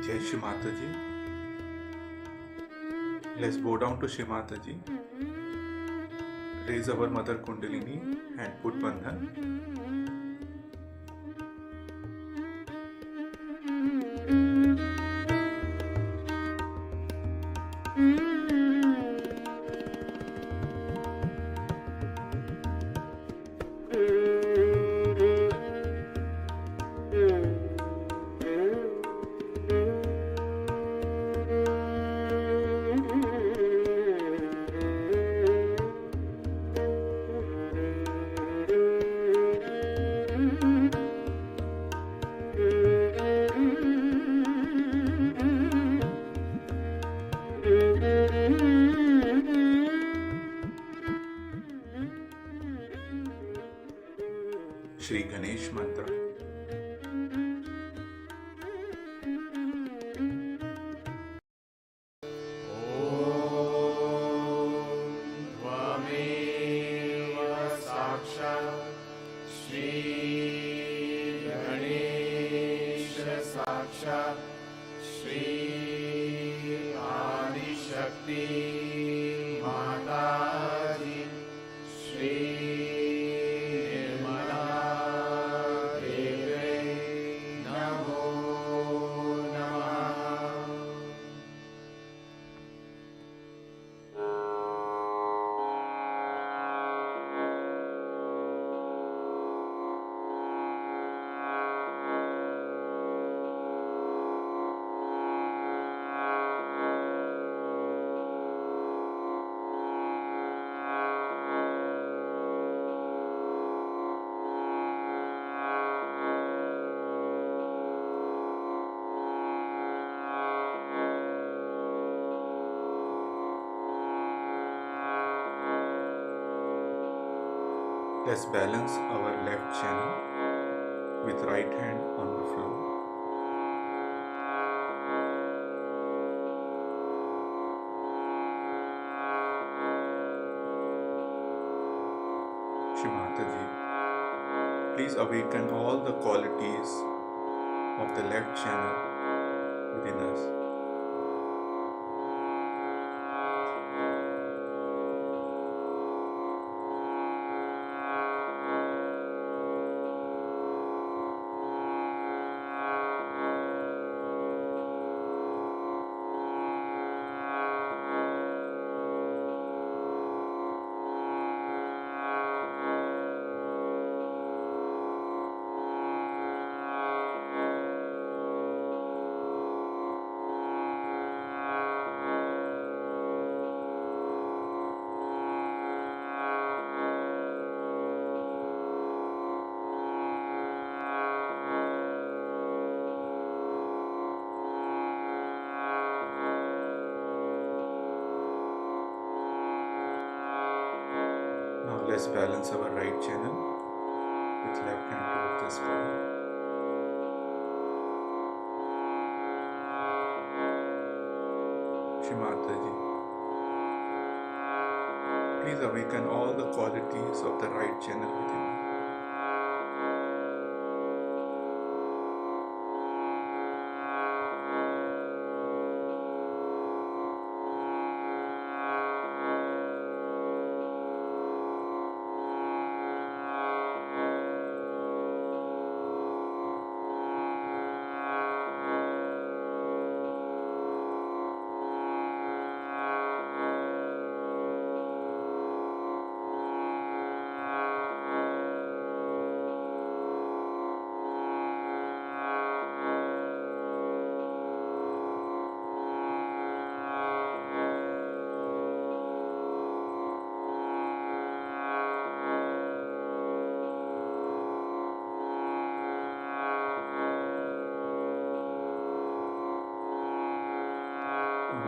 Jai Shri Mataji. Let's bow down to Shri Mataji. Raise our Mother Kundalini and put Bandhan. Shri Ganesh Mantra. Let's balance our left channel with right hand on the floor. Shri Mataji, please awaken all the qualities of the left channel within us. Now let's balance our right channel with left hand towards the sky. Shri Mataji, please awaken all the qualities of the right channel within me.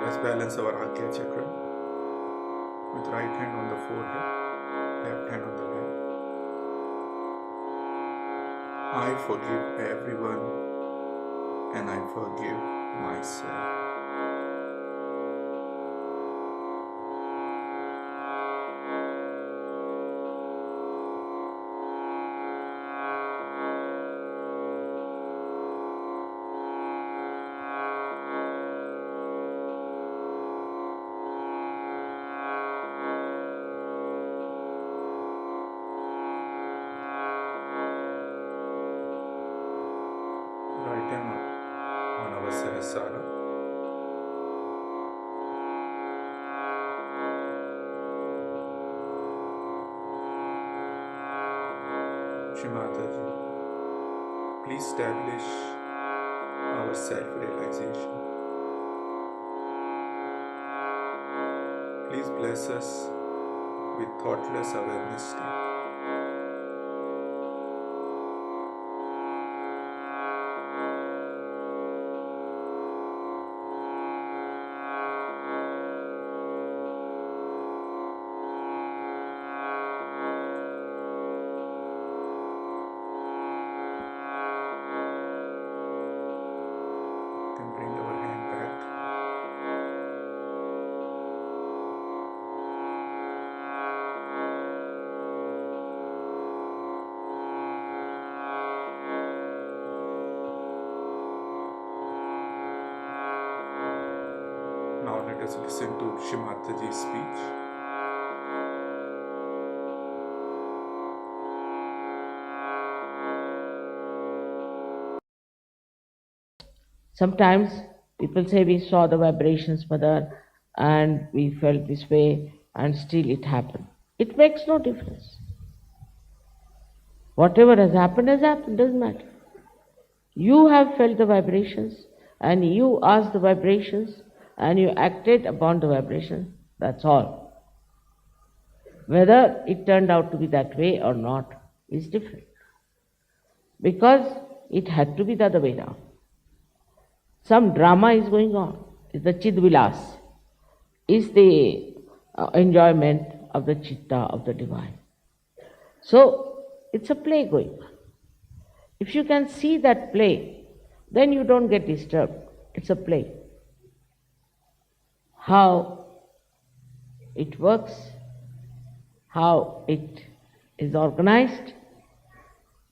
Let's balance our Agya chakra with right hand on the forehead, left hand on the back. I forgive everyone and I forgive myself. Right hand on our Sahasrara. Shri Mataji, please establish our self-realization. Please bless us with thoughtless awareness state. Then bring our hand back. Now let us listen to Shri Mataji's speech. Sometimes people say we saw the vibrations, Mother, and we felt this way, and still it happened. It makes no difference. Whatever has happened, doesn't matter. You have felt the vibrations, and you asked the vibrations, and you acted upon the vibration. That's all. Whether it turned out to be that way or not is different. Because it had to be the other way now. Some drama is going on. It's the Chidvilas. Is the enjoyment of the Chitta, of the Divine. So, it's a play going on. If you can see that play, then you don't get disturbed. It's a play. How it works, how it is organized,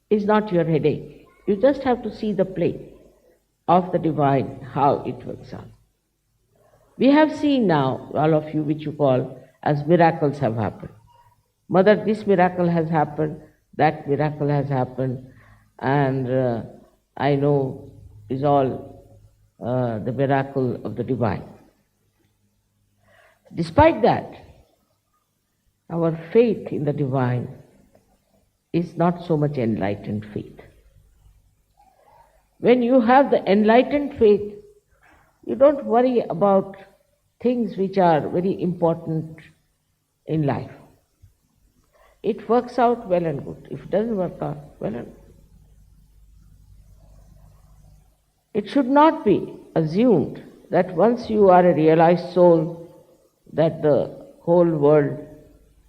is not your headache. You just have to see the play of the Divine, how it works out. We have seen now, all of you, which you call as miracles have happened. Mother, this miracle has happened, that miracle has happened, and I know is all the miracle of the Divine. Despite that, our faith in the Divine is not so much enlightened faith. When you have the enlightened faith, you don't worry about things which are very important in life. It works out well and good. If it doesn't work out, well and good. It should not be assumed that once you are a realized soul, that the whole world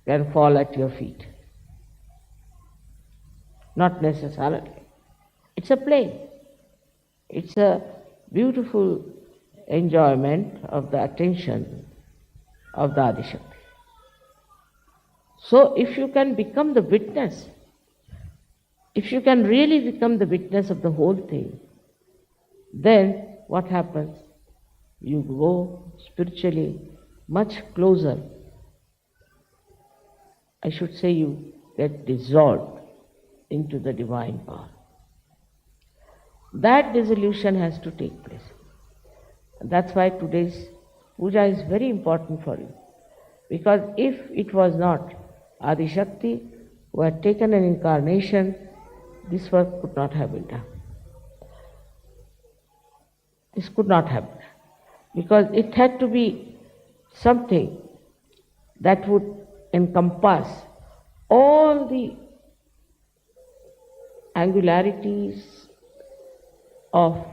can fall at your feet. Not necessarily. It's a play. It's a beautiful enjoyment of the attention of the Adishakti. So if you can become the witness, if you can really become the witness of the whole thing, then what happens? You go spiritually much closer. I should say you get dissolved into the divine power. That dissolution has to take place. That's why today's puja is very important for you. Because if it was not Adi Shakti who had taken an incarnation, this work could not have been done. This could not have been done. Because it had to be something that would encompass all the angularities of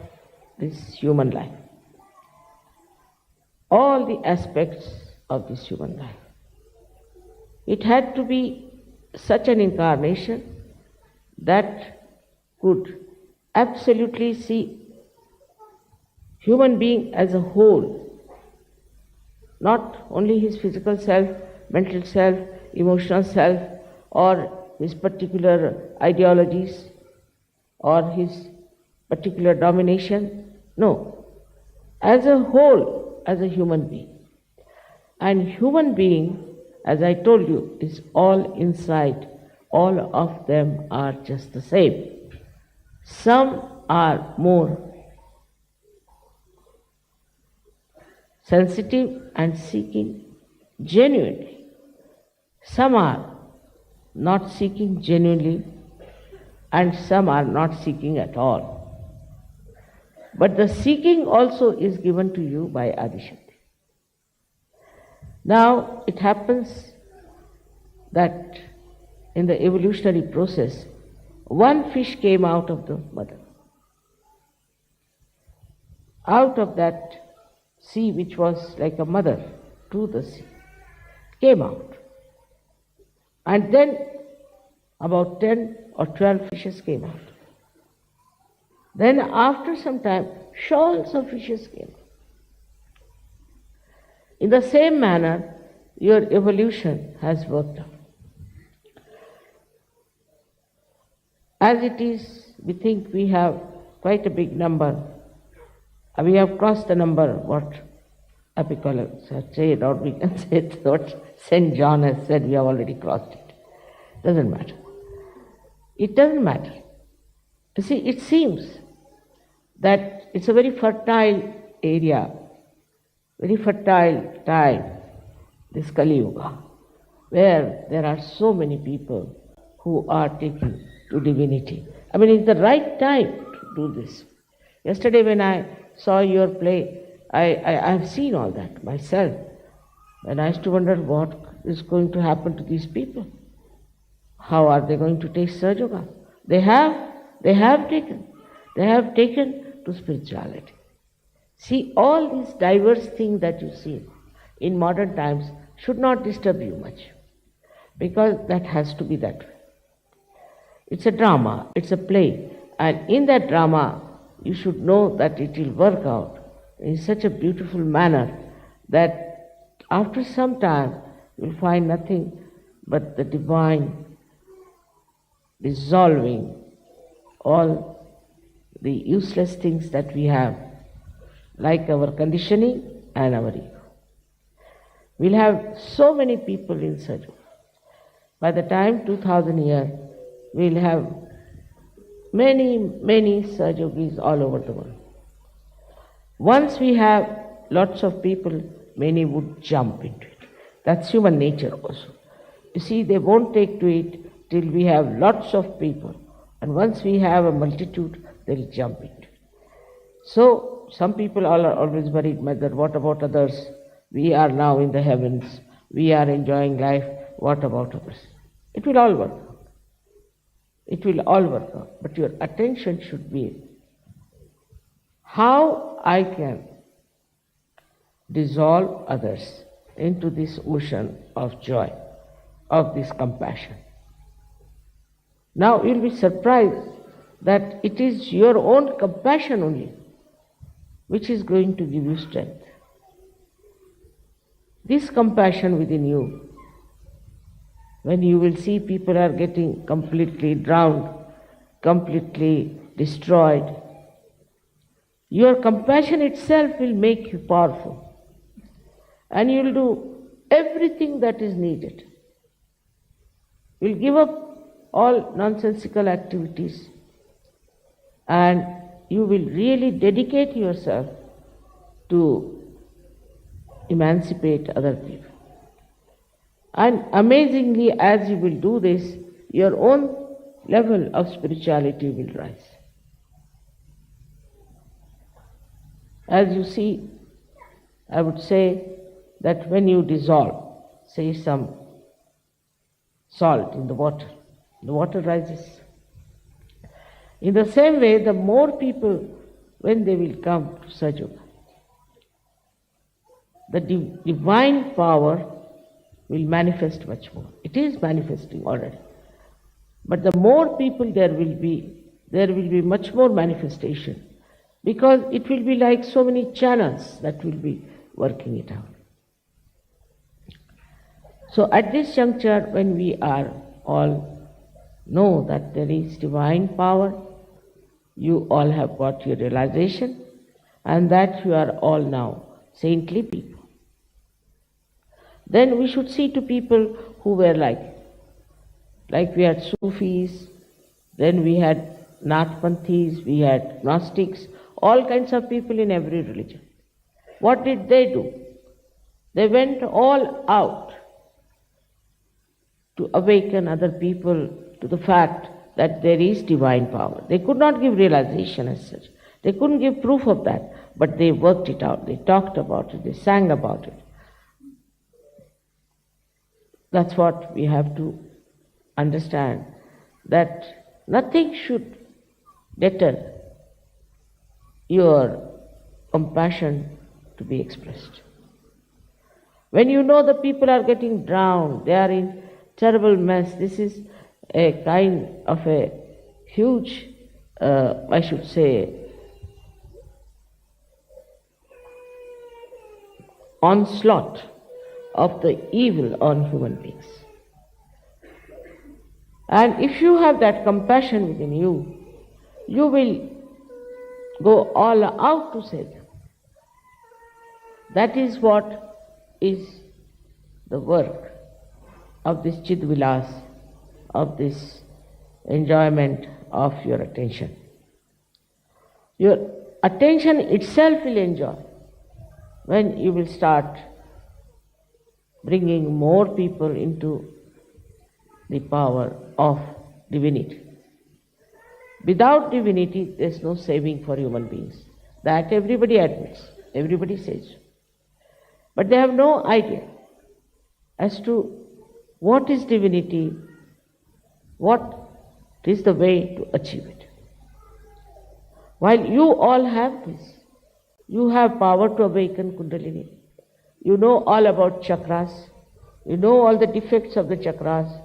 this human life, all the aspects of this human life. It had to be such an incarnation that could absolutely see human being as a whole, not only his physical self, mental self, emotional self, or his particular ideologies, or his particular domination. No, as a whole, as a human being. And human being, as I told you, is all inside. All of them are just the same. Some are more sensitive and seeking genuinely. Some are not seeking genuinely, and some are not seeking at all. But the seeking also is given to you by Adishakti. Now, it happens that in the evolutionary process, one fish came out of the mother. Out of that sea, which was like a mother to the sea, came out. And then about 10 or 12 fishes came out. Then after some time, shoals of fishes came out. In the same manner, your evolution has worked out. As it is, we think we have quite a big number. We have crossed the number, what Apicurus has said, or we can say what St. John has said, we have already crossed it. Doesn't matter. It doesn't matter. You see, it seems that it's a very fertile area, very fertile time, this Kali Yuga, where there are so many people who are taking to divinity. I mean, it's the right time to do this. Yesterday when I saw your play, I've seen all that myself. And I used to wonder what is going to happen to these people. How are they going to take Sahaja Yoga? They have taken to spirituality. See, all these diverse things that you see in modern times should not disturb you much, because that has to be that way. It's a drama, it's a play, and in that drama you should know that it will work out in such a beautiful manner that after some time you'll find nothing but the divine dissolving all the useless things that we have, like our conditioning and our ego. We'll have so many people in Sahaja. By the time 2000 years, we'll have many Sahaja Yogis all over the world. Once we have lots of people, many would jump into it. That's human nature also. You see, they won't take to it till we have lots of people. And once we have a multitude, they'll jump into it. So, some people are always worried, Mother, what about others? We are now in the heavens. We are enjoying life. What about others? It will all work out. It will all work out. But your attention should be how I can dissolve others into this ocean of joy. of this compassion. Now you'll be surprised that it is your own compassion only which is going to give you strength. This compassion within you, when you will see people are getting completely drowned, completely destroyed, your compassion itself will make you powerful. And you will do everything that is needed. You will give up all nonsensical activities and you will really dedicate yourself to emancipate other people. And amazingly, as you will do this, your own level of spirituality will rise. As you see, I would say that when you dissolve, say some salt in the water rises. In the same way, the more people, when they will come to Sahaja, the divine power will manifest much more. It is manifesting already. But the more people there will be much more manifestation, because it will be like so many channels that will be working it out. So at this juncture, when we are all know that there is divine power, you all have got your realization, and that you are all now saintly people. Then we should see to people who were like we had Sufis, then we had Nathpanthis, we had Gnostics, all kinds of people in every religion. What did they do? They went all out to awaken other people to the fact that there is divine power. They could not give realization as such. They couldn't give proof of that, but they worked it out. They talked about it. They sang about it. That's what we have to understand, that nothing should deter your compassion to be expressed. When you know the people are getting drowned, they are in terrible mess, this is a kind of a huge, I should say, onslaught of the evil on human beings. And if you have that compassion within you, you will go all out to save them. That is what is the work of this Chidvilas, of this enjoyment of your attention. Your attention itself will enjoy when you will start bringing more people into the power of divinity. Without divinity, there is no saving for human beings. That everybody admits, everybody says. But they have no idea as to what is divinity, what is the way to achieve it. While you all have this, you have power to awaken Kundalini. You know all about chakras. You know all the defects of the chakras.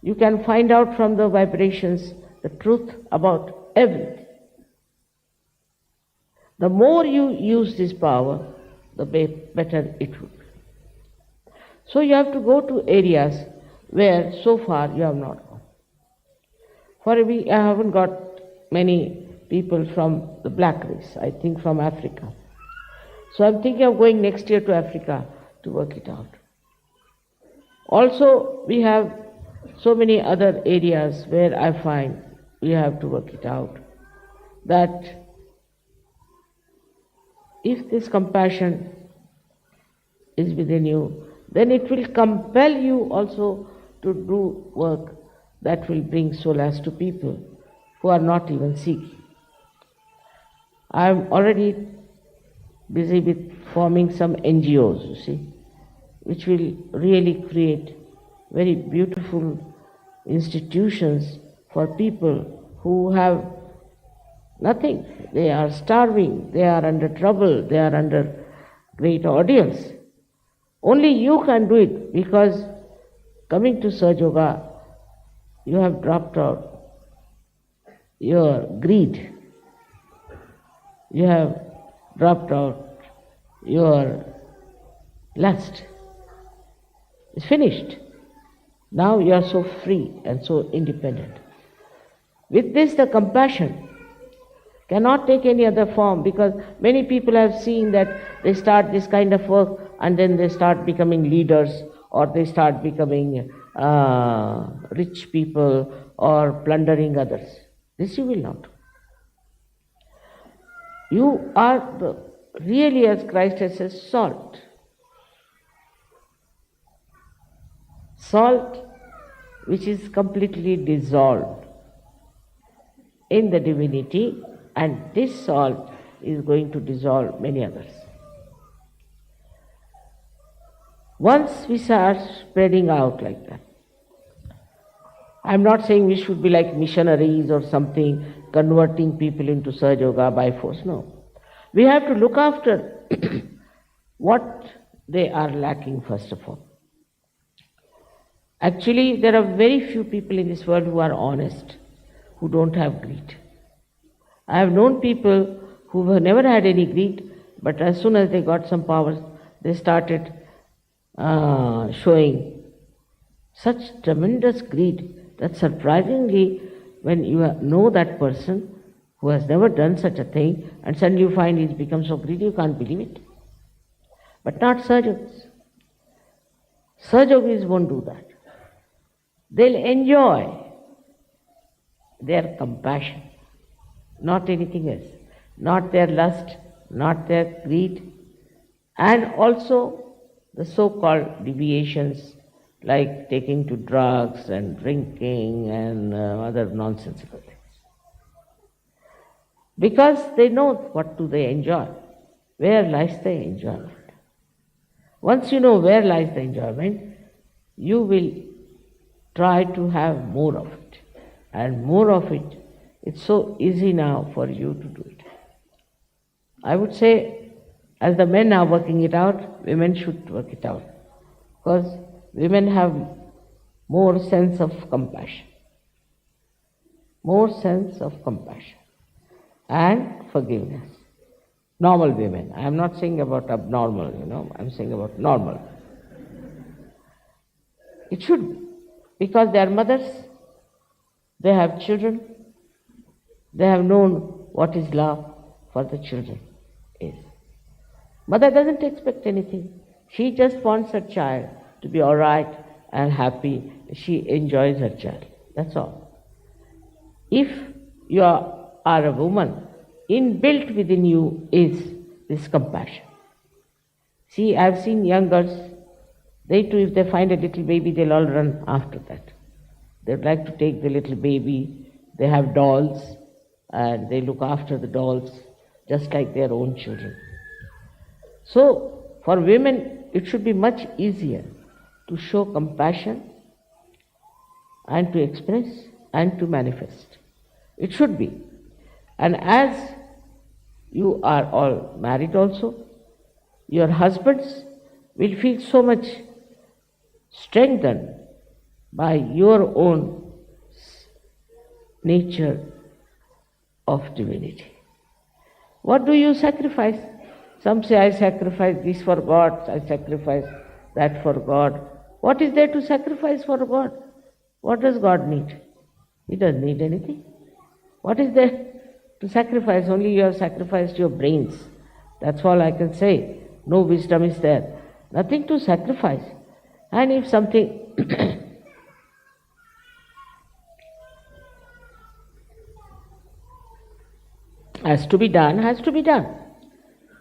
You can find out from the vibrations the truth about everything. The more you use this power, the better it will be. So you have to go to areas where so far you have not gone. For I haven't got many people from the black race, I think from Africa. So I'm thinking of going next year to Africa to work it out. Also, we have so many other areas where I find we have to work it out, that if this compassion is within you, then it will compel you also to do work that will bring solace to people who are not even seeking. I am already busy with forming some NGOs, you see, which will really create very beautiful institutions for people who have nothing. They are starving, they are under trouble, they are under great ordeals. Only you can do it, because coming to Sahaja Yoga, you have dropped out your greed, you have dropped out your lust. It's finished. Now you are so free and so independent. With this, the compassion cannot take any other form, because many people have seen that they start this kind of work and then they start becoming leaders, or they start becoming rich people, or plundering others. This you will not do. You are really, as Christ has said, salt. Salt which is completely dissolved in the divinity, and this salt is going to dissolve many others. Once we start spreading out like that, I'm not saying we should be like missionaries or something, converting people into Sahaja Yoga by force. No. We have to look after what they are lacking first of all. Actually, there are very few people in this world who are honest, who don't have greed. I have known people who have never had any greed, but as soon as they got some powers, they started showing such tremendous greed that surprisingly, when you know that person who has never done such a thing, and suddenly you find he's become so greedy, you can't believe it. But not Sahaja Yogis. Sahaja Yogis won't do that. They'll enjoy their compassion, not anything else, not their lust, not their greed, and also the so-called deviations like taking to drugs and drinking and other nonsensical things. Because they know what do they enjoy, where lies the enjoyment. Once you know where lies the enjoyment, you will try to have more of it. And more of it, it's so easy now for you to do it. I would say, as the men are working it out, women should work it out. Because women have more sense of compassion. More sense of compassion and forgiveness. Normal women. I am not saying about abnormal, I am saying about normal. It should be. Because they are mothers, they have children, they have known what is love for the children is. Mother doesn't expect anything. She just wants her child to be all right and happy. She enjoys her child. That's all. If you are a woman, inbuilt within you is this compassion. See, I've seen young girls, they too, if they find a little baby, they'll all run after that. They'd like to take the little baby. They have dolls, and they look after the dolls just like their own children. So, for women, it should be much easier to show compassion and to express and to manifest. It should be. And as you are all married also, your husbands will feel so much strengthened by your own nature of divinity. What do you sacrifice? Some say, I sacrifice this for God, I sacrifice that for God. What is there to sacrifice for God? What does God need? He doesn't need anything. What is there to sacrifice? Only you have sacrificed your brains. That's all I can say. No wisdom is there. Nothing to sacrifice. And if something has to be done, has to be done.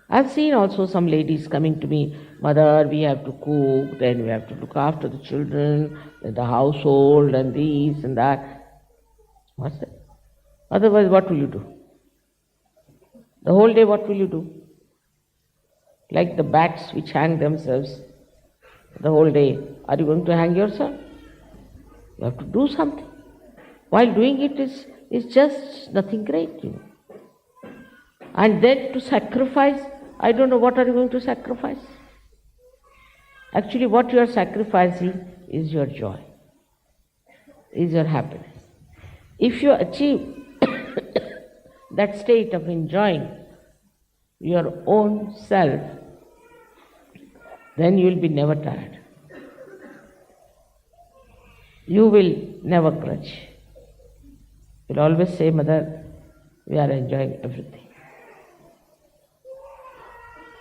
I've seen also some ladies coming to me, Mother, we have to cook, then we have to look after the children, the household, and this and that. What's that? Otherwise, what will you do? The whole day, what will you do? Like the bats which hang themselves the whole day. Are you going to hang yourself? You have to do something. While doing it is just nothing great, And then to sacrifice, I don't know what are you going to sacrifice. Actually, what you are sacrificing is your joy, is your happiness. If you achieve that state of enjoying your own self, then you will be never tired. You will never grudge. You'll always say, Mother, we are enjoying everything.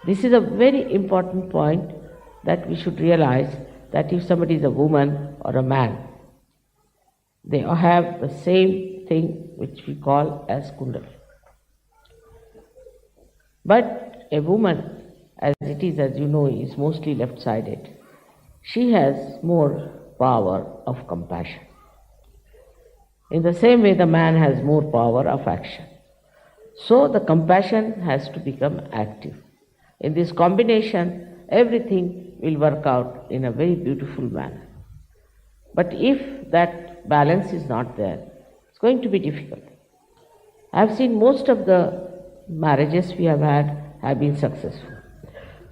This is a very important point that we should realize, that if somebody is a woman or a man, they have the same thing which we call as Kundalini. But a woman, as it is, as you know, is mostly left-sided. She has more power of compassion. In the same way, the man has more power of action. So the compassion has to become active. In this combination, everything will work out in a very beautiful manner. But if that balance is not there, it's going to be difficult. I have seen most of the marriages we have had have been successful.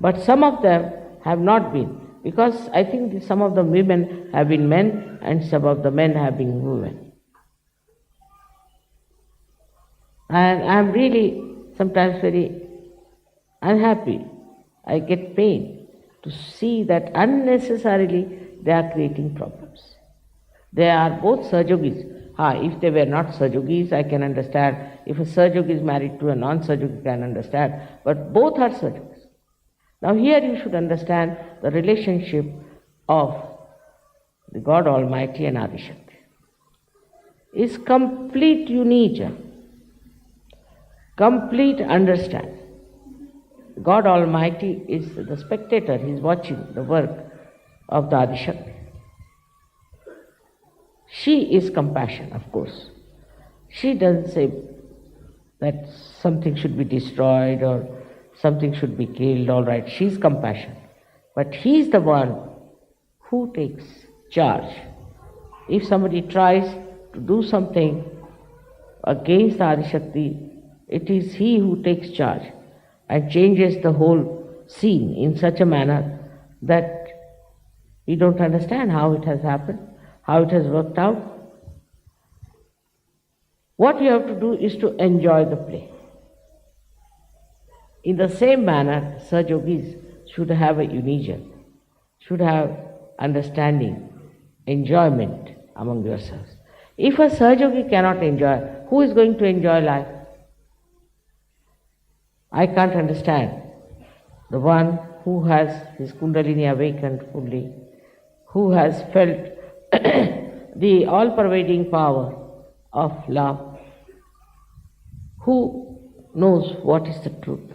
But some of them have not been, because I think some of the women have been men and some of the men have been women. And I am really sometimes very unhappy. I get pain to see that unnecessarily they are creating problems. They are both Sahajogis. If they were not Sahajogis, I can understand. If a Sahajogi is married to a non-Sahajogi, I can understand. But both are Sahajogis. Now here you should understand the relationship of the God Almighty and Adishakti. Is complete union, complete understanding. God Almighty is the spectator, He is watching the work of the Adishakti. She is compassion, of course. She doesn't say that something should be destroyed or something should be killed, all right. She is compassion. But He is the one who takes charge. If somebody tries to do something against the Adishakti, it is He who takes charge and changes the whole scene in such a manner that we don't understand how it has happened, how it has worked out. What you have to do is to enjoy the play. In the same manner, Sahajogis should have a union, should have understanding, enjoyment among yourselves. If a Sahajogi cannot enjoy, who is going to enjoy life? I can't understand. The one who has his Kundalini awakened fully, who has felt the all-pervading power of love, who knows what is the truth,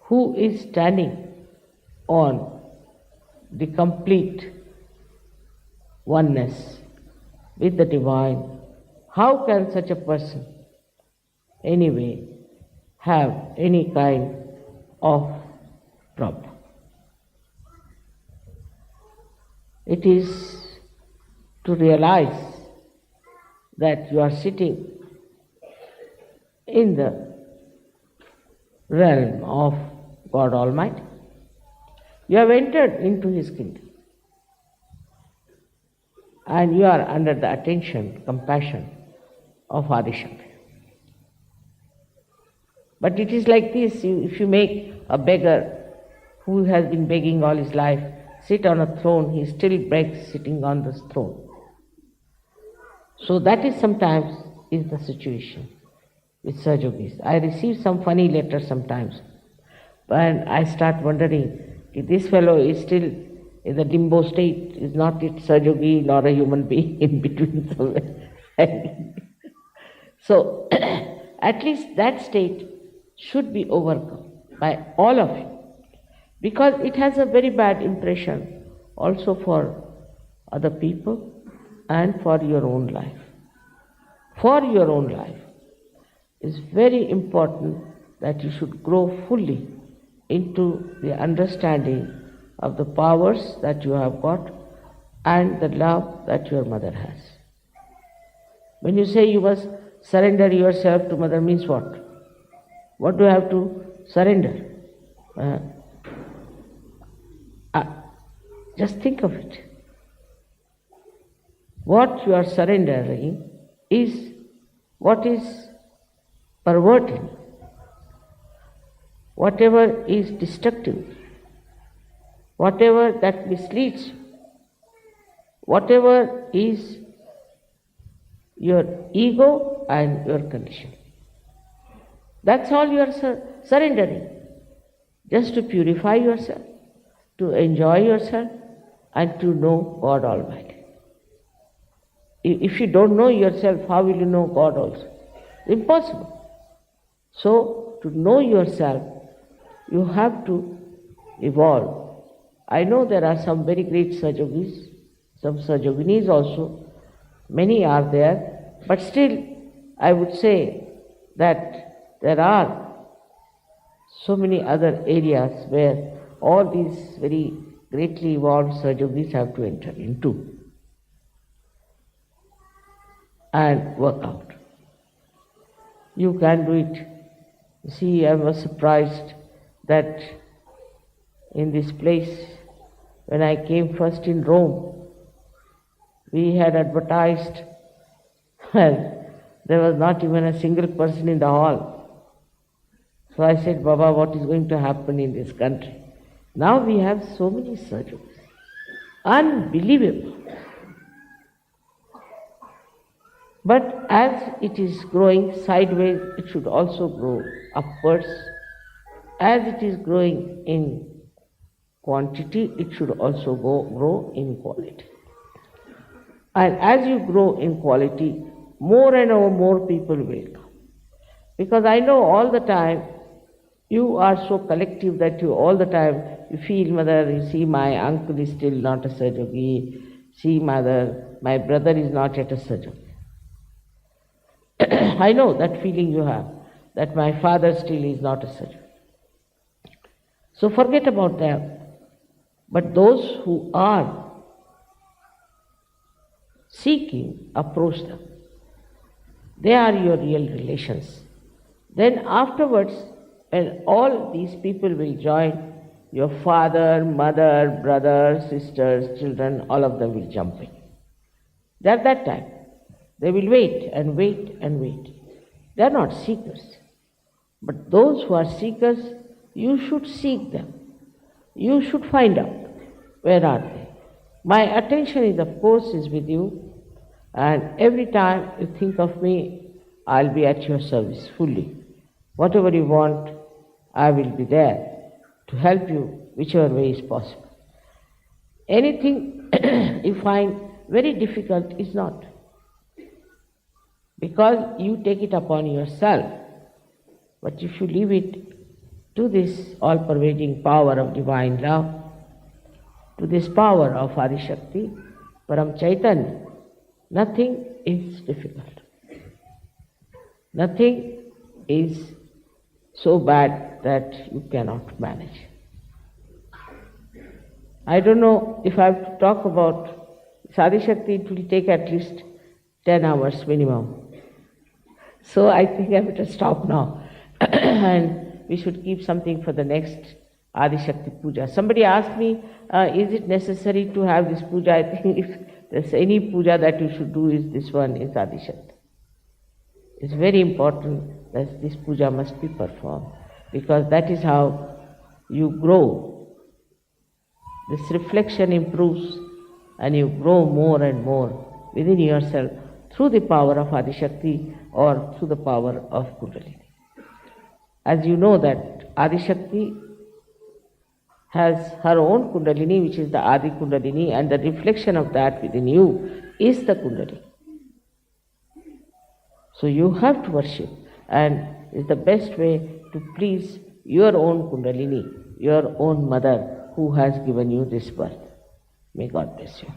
who is standing on the complete oneness with the divine. How can such a person anyway have any kind of problem? It is to realize that you are sitting in the realm of God Almighty. You have entered into His kingdom and you are under the attention, compassion of Adishakti. But it is like this, if you make a beggar who has been begging all his life sit on a throne, he still begs sitting on this throne. So that is sometimes is the situation with Sahajogis. I receive some funny letters sometimes, and I start wondering if this fellow is still in the limbo state, is not it Sahajogi nor a human being in between somewhere. So at least that state should be overcome by all of you, because it has a very bad impression also for other people and for your own life. For your own life, it's very important that you should grow fully into the understanding of the powers that you have got and the love that your mother has. When you say you must surrender yourself to mother, means what? What do you have to surrender? Just think of it. What you are surrendering is what is perverting, whatever is destructive, whatever that misleads you, whatever is your ego and your condition. That's all you are surrendering, just to purify yourself, to enjoy yourself, and to know God Almighty. If you don't know yourself, how will you know God also? Impossible. So, to know yourself, you have to evolve. I know there are some very great Sajogis, some Sajoginis also, many are there, but still I would say that there are so many other areas where all these very greatly evolved Sajogis have to enter into and work out. You can do it. See, I was surprised that in this place, when I came first in Rome, we had advertised, well, there was not even a single person in the hall. So I said, Baba, what is going to happen in this country? Now we have so many surgeons. Unbelievable. But as it is growing sideways, it should also grow upwards. As it is growing in quantity, it should also grow in quality. And as you grow in quality, more and more people will come. Because I know all the time, you are so collective that you all the time, you feel, mother, you see my uncle is still not a Sajogi, see mother, my brother is not yet a Sajogi. I know that feeling you have, that my father still is not a Sajogi. So forget about them. But those who are seeking, approach them. They are your real relations. Then afterwards, when all these people will join, your father, mother, brother, sisters, children, all of them will jump in. At that time, they will wait and wait and wait. They are not seekers. But those who are seekers, you should seek them. You should find out, where are they? My attention is, of course, is with you, and every time you think of me, I'll be at your service fully. Whatever you want, I will be there to help you whichever way is possible. Anything you find very difficult is not, because you take it upon yourself. But if you leave it to this all-pervading power of divine love, to this power of Adi Shakti, Param Chaitanya, nothing is difficult. Nothing is so bad that you cannot manage. I don't know if I have to talk about Adi Shakti, it will take at least 10 hours minimum. So I think I better stop now. And we should keep something for the next Adi Shakti Puja. Somebody asked me, is it necessary to have this puja? I think if there's any puja that you should do, is this one, is Adi Shakti. It's very important that this puja must be performed, because that is how you grow. This reflection improves and you grow more and more within yourself through the power of Adi Shakti or through the power of Kundalini. As you know that Adi Shakti has her own Kundalini, which is the Adi Kundalini, and the reflection of that within you is the Kundalini. So you have to worship, and it's the best way to please your own Kundalini, your own mother who has given you this birth. May God bless you.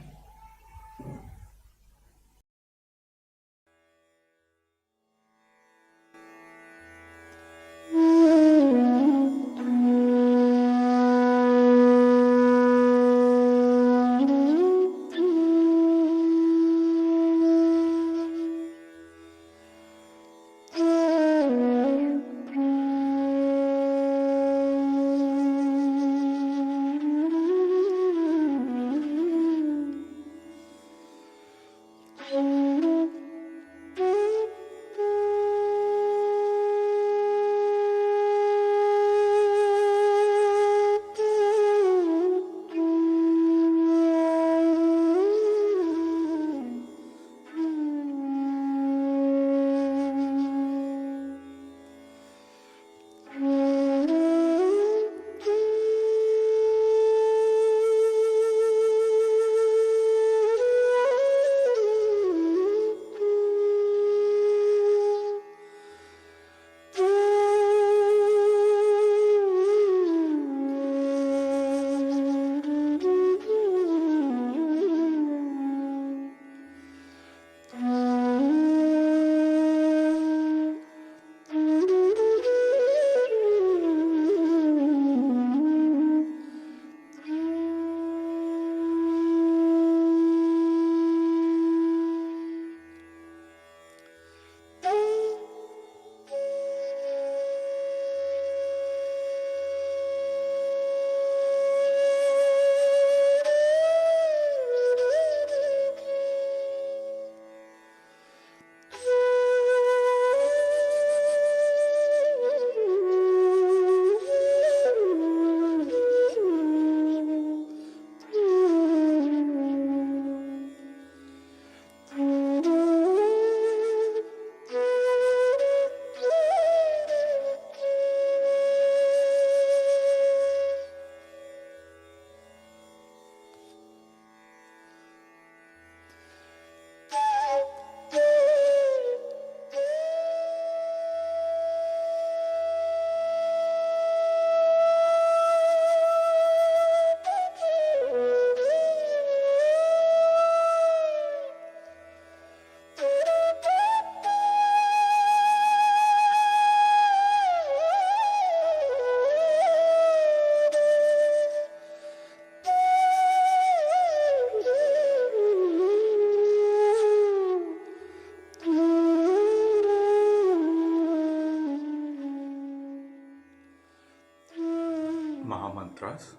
mantras.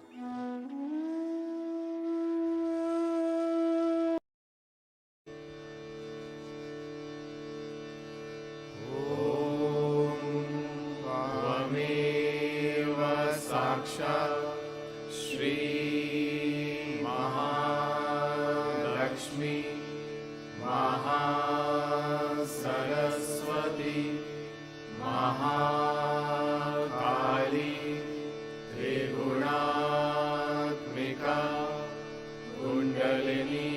त्वमेव साक्षात् श्री महालक्ष्मी महासरस्वती महाकाली त्रिगुणात्मिका कुण्डलिनी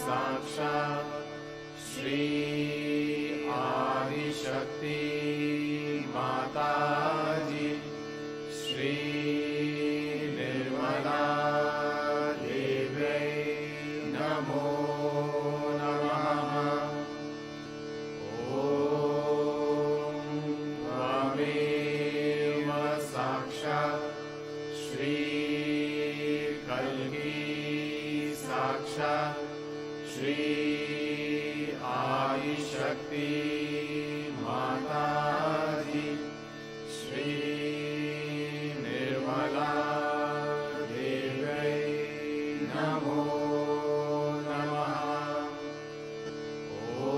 साक्षात् श्री आदिशक्ति माताजी श्री निर्मला देव्यै नमो नमः। ॐ त्वमेव साक्षात् श्री कल्की साक्षात् श्री आदिशक्ति माताजी श्री निर्मला देव्यै नमो नमः। ॐ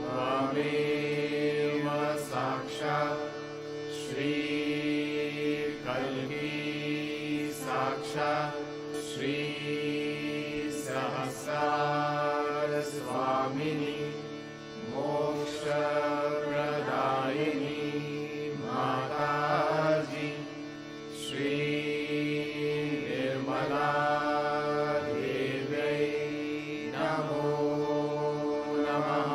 त्वमेव साक्षात् श्री कल्की साक्षात् श्री सहस्रार स्वामिनी मोक्षप्रदायिनी माताजी श्री निर्मला देव्यै नमो नमः।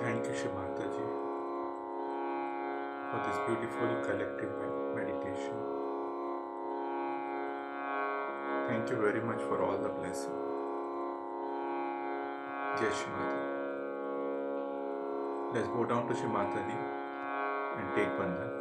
Thank you, Shri Mataji, for this beautiful collective meditation. Thank you very much for all the blessing. Jai Shri Mataji. Let's go down to Shri Mataji and take Bandhan.